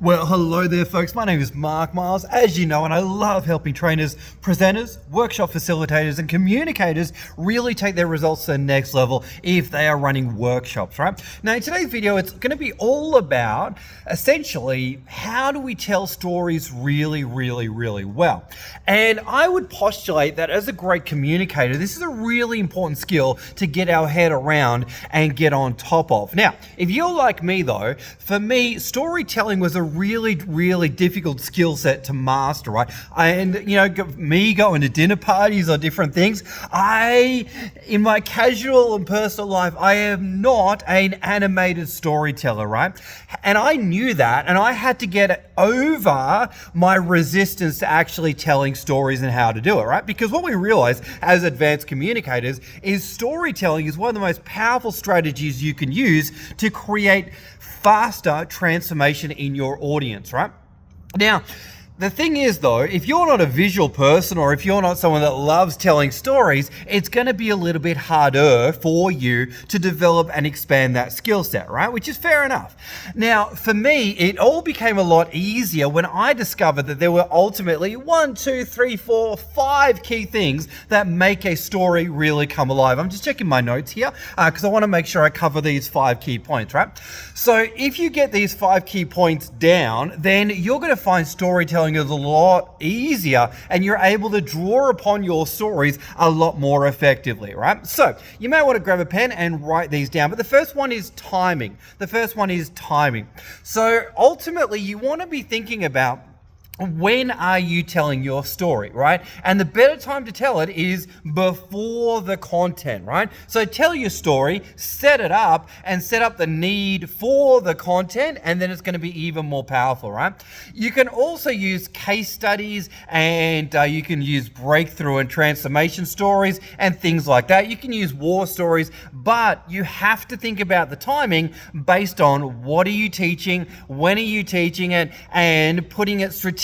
Well, hello there, folks. My name is Mark Miles, as you know, and I love helping trainers, presenters, workshop facilitators, and communicators really take their results to the next level if they are running workshops, right? Now, in today's video, it's going to be all about, essentially, how do we tell stories really well? And I would postulate that as a great communicator, this is a really important skill to get our head around and get on top of. Now, if you're like me, though, for me, storytelling was a really difficult skill set to master, right? And you know, me going to dinner parties or different things, in my casual and personal life, I am not an animated storyteller, right? And I knew that, and I had to get over my resistance to actually telling stories and how to do it, right? Because what we realize as advanced communicators is storytelling is one of the most powerful strategies you can use to create faster transformation in your audience, right? Now, the thing is though, if you're not a visual person or if you're not someone that loves telling stories, it's going to be a little bit harder for you to develop and expand that skill set, right? Which is fair enough. Now, for me, it all became a lot easier when I discovered that there were ultimately 5 key things that make a story really come alive. I'm just checking my notes here because I want to make sure I cover these 5 key points, right? So if you get these 5 key points down, then you're going to find storytelling is a lot easier and you're able to draw upon your stories a lot more effectively, right? So you may want to grab a pen and write these down, but the first one is timing. So ultimately you want to be thinking about when are you telling your story, right? And the better time to tell it is before the content, right? So tell your story, set it up, and set up the need for the content, and then it's going to be even more powerful, right? You can also use case studies, and you can use breakthrough and transformation stories and things like that. You can use war stories, but you have to think about the timing based on what are you teaching, when are you teaching it, and putting it strategically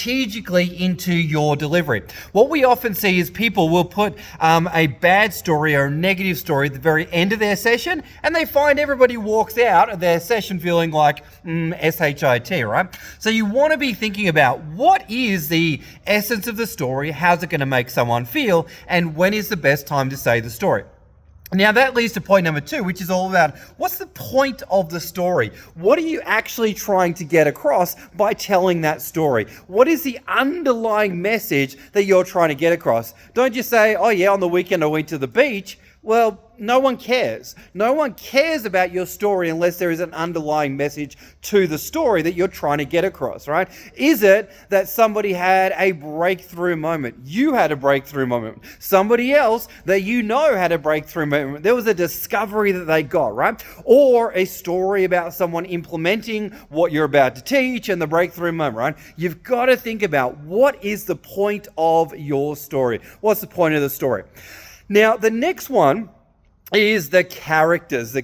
into your delivery. What we often see is people will put a bad story or a negative story at the very end of their session, and they find everybody walks out of their session feeling like SHIT, right? So you want to be thinking about what is the essence of the story, how's it going to make someone feel, and when is the best time to say the story. Now that leads to point number 2, which is all about what's the point of the story? What are you actually trying to get across by telling that story? What is the underlying message that you're trying to get across? Don't just say, oh yeah, on the weekend I went to the beach. Well, no one cares. No one cares about your story unless there is an underlying message to the story that you're trying to get across, right? Is it that somebody had a breakthrough moment? You had a breakthrough moment. Somebody else that you know had a breakthrough moment. There was a discovery that they got, right? Or a story about someone implementing what you're about to teach and the breakthrough moment, right? You've got to think about what is the point of your story? What's the point of the story? Now, the next one is the characters,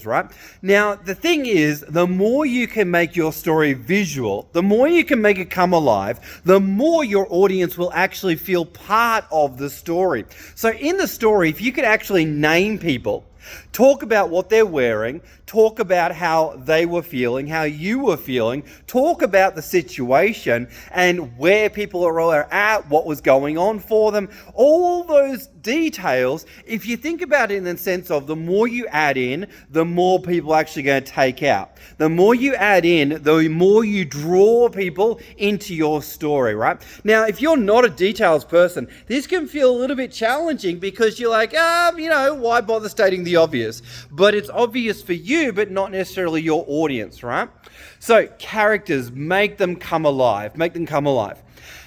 right? Now, the thing is, the more you can make your story visual, the more you can make it come alive, the more your audience will actually feel part of the story. So in the story, if you could actually name people, talk about what they're wearing, talk about how they were feeling, how you were feeling, talk about the situation and where people are at, what was going on for them, all those details. If you think about it in the sense of the more you add in, the more people are actually going to take out. The more you add in, the more you draw people into your story, right? Now, if you're not a details person, this can feel a little bit challenging because you're like, why bother stating the obvious? But it's obvious for you, but not necessarily your audience, right? So characters, make them come alive.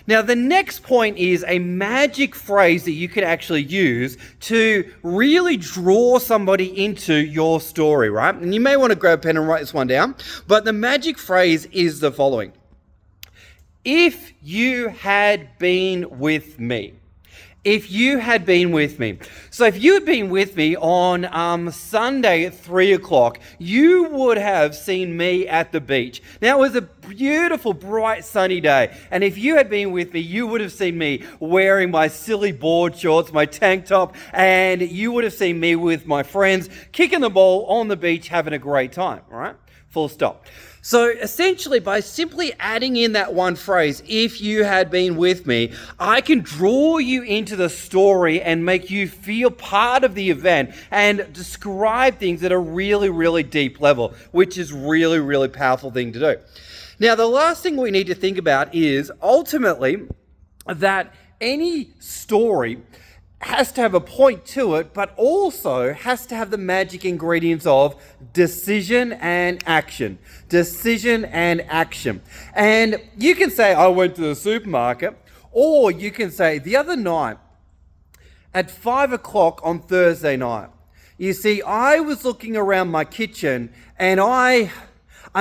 Now, the next point is a magic phrase that you can actually use to really draw somebody into your story, right? And you may want to grab a pen and write this one down, but the magic phrase is the following. If you had been with me. If you had been with me. So if you had been with me on Sunday at 3 o'clock, you would have seen me at the beach. Now, it was a beautiful, bright, sunny day. And if you had been with me, you would have seen me wearing my silly board shorts, my tank top, and you would have seen me with my friends kicking the ball on the beach, having a great time, all right? Full stop. So essentially, by simply adding in that one phrase, if you had been with me, I can draw you into the story and make you feel part of the event and describe things at a really, really deep level, which is really, really powerful thing to do. Now, the last thing we need to think about is ultimately that any story has to have a point to it, but also has to have the magic ingredients of decision and action. Decision and action. And you can say, I went to the supermarket, or you can say, the other night at 5 o'clock on Thursday night, you see, I was looking around my kitchen and I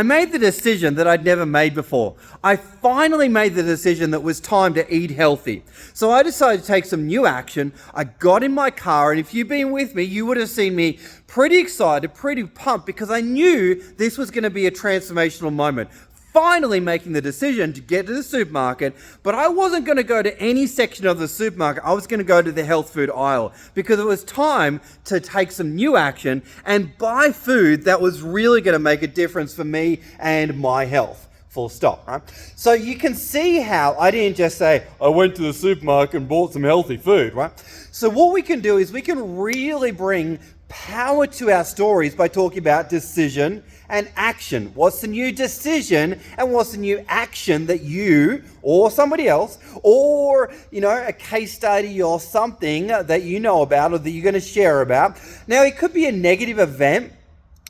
made the decision that I'd never made before. I finally made the decision that it was time to eat healthy. So I decided to take some new action. I got in my car, and if you've been with me, you would have seen me pretty excited, pretty pumped, because I knew this was going to be a transformational moment. Finally making the decision to get to the supermarket, but I wasn't going to go to any section of the supermarket. I was going to go to the health food aisle because it was time to take some new action and buy food that was really going to make a difference for me and my health. Full stop, right? So you can see how I didn't just say, I went to the supermarket and bought some healthy food, right? So what we can do is we can really bring power to our stories by talking about decision and action. What's the new decision and what's the new action that you or somebody else or, a case study or something that you know about or that you're going to share about. Now, it could be a negative event.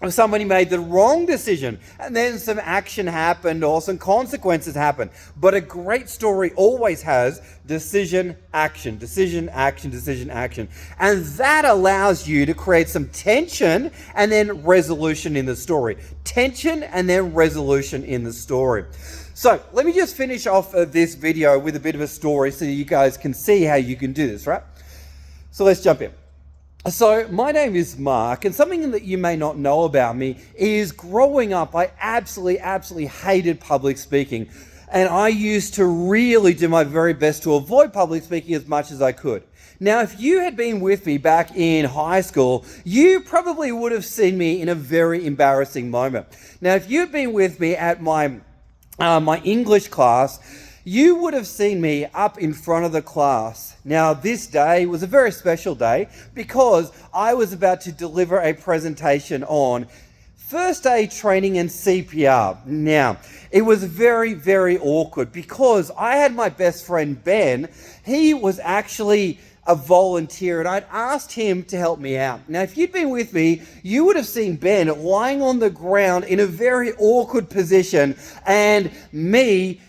If somebody made the wrong decision and then some action happened or some consequences happened. But a great story always has decision, action, decision, action, decision, action. And that allows you to create some tension and then resolution in the story. Tension and then resolution in the story. So let me just finish off this video with a bit of a story so you guys can see how you can do this, right? So let's jump in. So my name is Mark, and something that you may not know about me is growing up, I absolutely hated public speaking. And I used to really do my very best to avoid public speaking as much as I could. Now, if you had been with me back in high school, you probably would have seen me in a very embarrassing moment. Now, if you'd been with me at my English class, you would have seen me up in front of the class. Now, this day was a very special day because I was about to deliver a presentation on first aid training and CPR. Now, it was very, very awkward because I had my best friend, Ben. He was actually a volunteer and I'd asked him to help me out. Now, if you'd been with me, you would have seen Ben lying on the ground in a very awkward position and me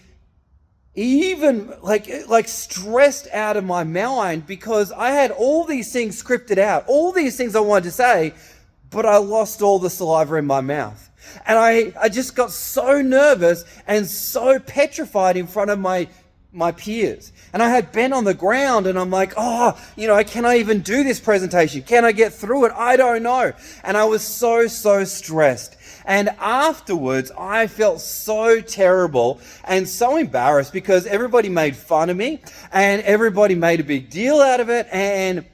even like stressed out of my mind because I had all these things scripted out, all these things I wanted to say, but I lost all the saliva in my mouth. And I just got so nervous and so petrified in front of my peers. And I had Ben on the ground and I'm like, can I even do this presentation? Can I get through it? I don't know. And I was so stressed. And afterwards, I felt so terrible and so embarrassed because everybody made fun of me and everybody made a big deal out of it. And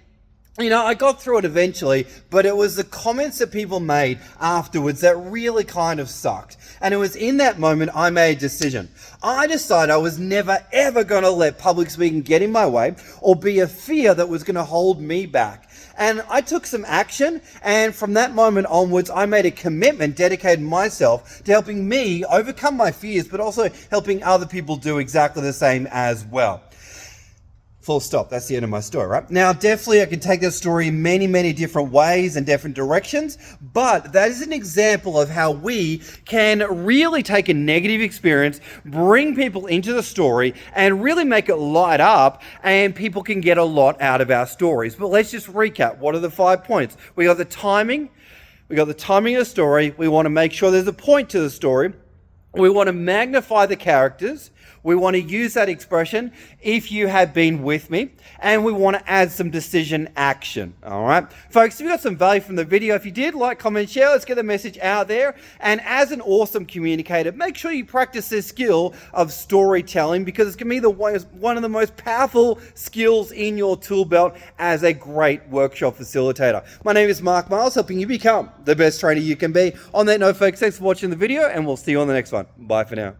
I got through it eventually, but it was the comments that people made afterwards that really kind of sucked. And it was in that moment I made a decision. I decided I was never, ever going to let public speaking get in my way or be a fear that was going to hold me back. And I took some action, and from that moment onwards, I made a commitment, dedicated myself to helping me overcome my fears, but also helping other people do exactly the same as well. Full stop. That's the end of my story, right? Now, definitely I can take that story in many different ways and different directions, but that is an example of how we can really take a negative experience, bring people into the story, and really make it light up, and people can get a lot out of our stories. But let's just recap. What are the 5 points? We got the timing. We got the timing of the story. We want to make sure there's a point to the story. We want to magnify the characters. We want to use that expression, if you have been with me, and we want to add some decision action. All right, folks, if you got some value from the video, if you did, like, comment, share, let's get the message out there. And as an awesome communicator, make sure you practice this skill of storytelling, because it's going to be one of the most powerful skills in your tool belt as a great workshop facilitator. My name is Mark Miles, helping you become the best trainer you can be. On that note, folks, thanks for watching the video, and we'll see you on the next one. Bye for now.